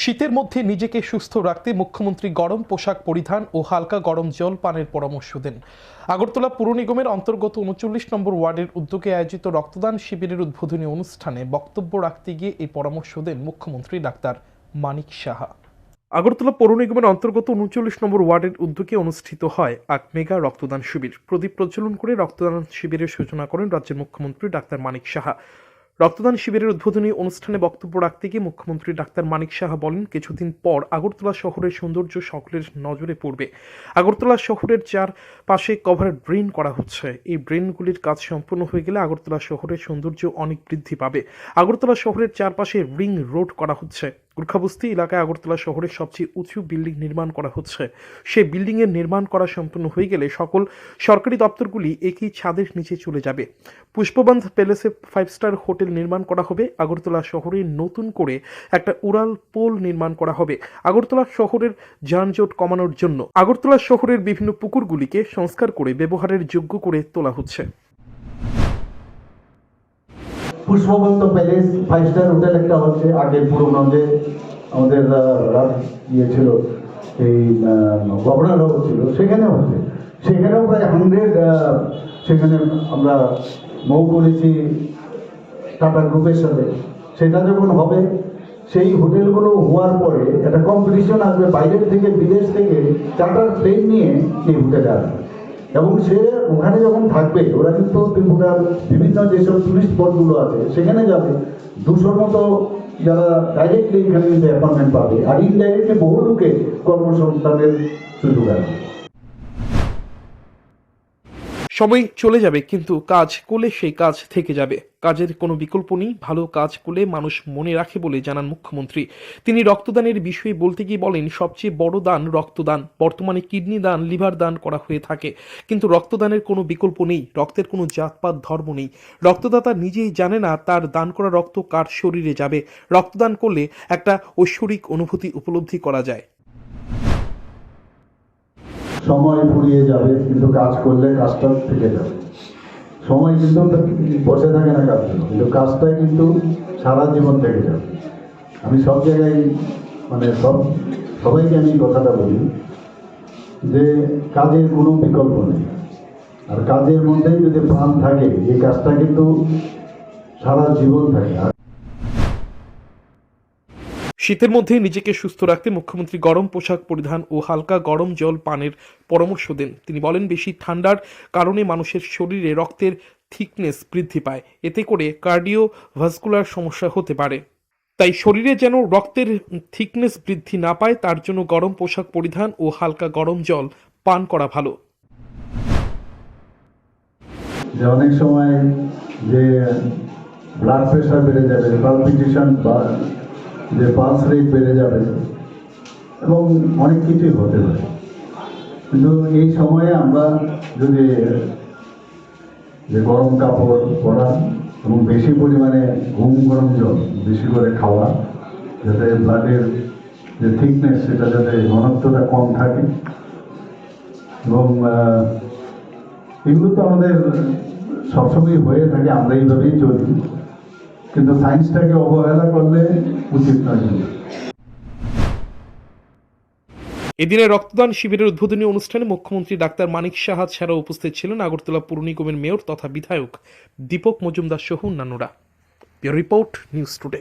শীতের মধ্যে নিজেকে সুস্থ রাখতে মুখ্যমন্ত্রী গরম পোশাক পরিধান ও হালকা গরম জল পানের পরামর্শ দেন। আগরতলা পুর নিগমের অন্তর্গত ৩৯ নম্বর ওয়ার্ডের উদ্যোগে আয়োজিত রক্তদান শিবিরের উদ্বোধনী অনুষ্ঠানে বক্তব্য রাখতে গিয়ে এই পরামর্শ দেন মুখ্যমন্ত্রী ডাক্তার মানিক সাহা। আগরতলা পৌর নিগমের অন্তর্গত ৩৯ নম্বর ওয়ার্ডের উদ্যোগে অনুষ্ঠিত হয় এক মেগা রক্তদান শিবির। প্রদীপ প্রজ্বলন করে রক্তদান শিবিরের সূচনা করেন রাজ্যের মুখ্যমন্ত্রী ডাক্তার মানিক সাহা। রক্তদান শিবিরের উদ্বোধনী অনুষ্ঠানে বক্তব্য রাখতে গিয়ে মুখ্যমন্ত্রী ডাক্তার মানিক সাহা বলেন, কিছুদিন পর আগরতলা শহরের সৌন্দর্য সকলের নজরে পড়বে। আগরতলা শহরের চারপাশে কভার ড্রেন করা হচ্ছে। এই ড্রেনগুলির কাজ সম্পূর্ণ হয়ে গেলে আগরতলা শহরের সৌন্দর্য অনেক বৃদ্ধি পাবে। আগরতলা শহরের চারপাশে রিং রোড করা হচ্ছে। গুর্খাবস্তি এলাকায় আগরতলা শহরের সবচেয়ে উঁচু বিল্ডিং নির্মাণ করা হচ্ছে। সেই বিল্ডিংয়ের নির্মাণ করা সম্পূর্ণ হয়ে গেলে সকল সরকারি দপ্তরগুলি একই ছাদের নিচে চলে যাবে। পুষ্পবন্ধ প্যালেসে 5 স্টার হোটেল নির্মাণ করা হবে। আগরতলা শহরে নতুন করে একটা উড়াল পোল নির্মাণ করা হবে। আগরতলা শহরের যানজট কমানোর জন্য আগরতলা শহরের বিভিন্ন পুকুরগুলিকে সংস্কার করে ব্যবহারের যোগ্য করে তোলা হচ্ছে। পুষ্পবন্ত প্যালেস 5 স্টার হোটেল একটা হচ্ছে, আগে পুরোনো যে আমাদের ইয়ে ছিল, এই গভর্নর হাউস ছিল, সেখানে হচ্ছে। সেখানেও প্রায় 100 সেখানে আমরা মৌ করেছি টাটা গ্রুপের সাথে। সেটা যখন হবে, সেই হোটেলগুলো হওয়ার পরে একটা কম্পিটিশন আসবে, বাইরের থেকে বিদেশ থেকে চার্টার প্লেন নিয়ে এই হোটেলে আসবে এবং সে ওখানে যখন থাকবে, ওরা কিন্তু ত্রিপুরার বিভিন্ন যেসব টুরিস্ট স্পটগুলো আছে সেখানে যাবে। 200 মতো যারা ডাইরেক্টলি এখানে কিন্তু অ্যাপয়েন্টমেন্ট পাবে, আর ইনডাইরেক্টলি বহু লোকে কর্মসংস্থানের সুযোগ আছে। সময় চলে যাবে, কিন্তু কাজ করলে সেই কাজ থেকে যাবে। কাজের কোনো বিকল্প নেই। ভালো কাজ করলে মানুষ মনে রাখে বলে জানান মুখ্যমন্ত্রী। তিনি রক্তদানের বিষয়ে বলতে গিয়ে বলেন, সবচেয়ে বড় দান রক্তদান। বর্তমানে কিডনি দান, লিভার দান করা হয়ে থাকে, কিন্তু রক্তদানের কোনো বিকল্প নেই। রক্তের কোনো জাতপাত ধর্ম নেই। রক্তদাতা নিজেই জানে না তার দান করা রক্ত কার শরীরে যাবে। রক্তদান করলে একটা ঐশ্বরিক অনুভূতি উপলব্ধি করা যায়। সময় ফুরিয়ে যাবে, কিন্তু কাজ করলে কাজটা থেকে যাবে। সময় কিন্তু বসে থাকে না কাজ, কিন্তু কাজটাই কিন্তু সারা জীবন থেকে যাবে। আমি সব জায়গায় সবাইকে আমি কথাটা বলি যে কাজের কোনো বিকল্প নেই, আর কাজের মধ্যেই যদি প্রাণ থাকে, এই কাজটা কিন্তু সারা জীবন থাকে। শীতের মধ্যে নিজেকে সুস্থ রাখতে মুখ্যমন্ত্রী গরম পোশাক পরিধান ও হালকা গরম জল পানের পরামর্শ দেন। তিনি বলেন, বেশি ঠান্ডার কারণে মানুষের শরীরে রক্তের থিকনেস বৃদ্ধি পায়, এতে করে কার্ডিওভাস্কুলার সমস্যা হতে পারে। তাই শরীরে যেন রক্তের থিকনেস বৃদ্ধি না পায়, তার জন্য গরম পোশাক পরিধান ও হালকা গরম জল পান করা ভালো। যে অনেক সময় যে ব্লাড প্রেশার বেড়ে যাবে, পালপিটেশন বা যে পালস রেট বেড়ে যাবে এবং অনেক কিছুই হতে পারে। কিন্তু এই সময়ে আমরা যদি যে গরম কাপড় পরা এবং বেশি পরিমাণে গরম জল বেশি করে খাওয়া, যাতে ব্লাডের যে থিকনেস সেটা যাতে ঘনত্বটা কম থাকে, এবং এগুলো তো আমাদের সবসময় হয়ে থাকে, আমরা এইভাবেই চলি, কিন্তু সায়েন্সটাকে অবহেলা করলে উচিত নয়। এদিনে রক্তদান শিবিরের উদ্বোধনী অনুষ্ঠানে মুখ্যমন্ত্রী ডাক্তার মানিক সাহা ছাড়াও উপস্থিত ছিলেন আগরতলা পুর নিগমের মেয়র তথা বিধায়ক দীপক মজুমদার সহ অন্যান্যরা। Report news today.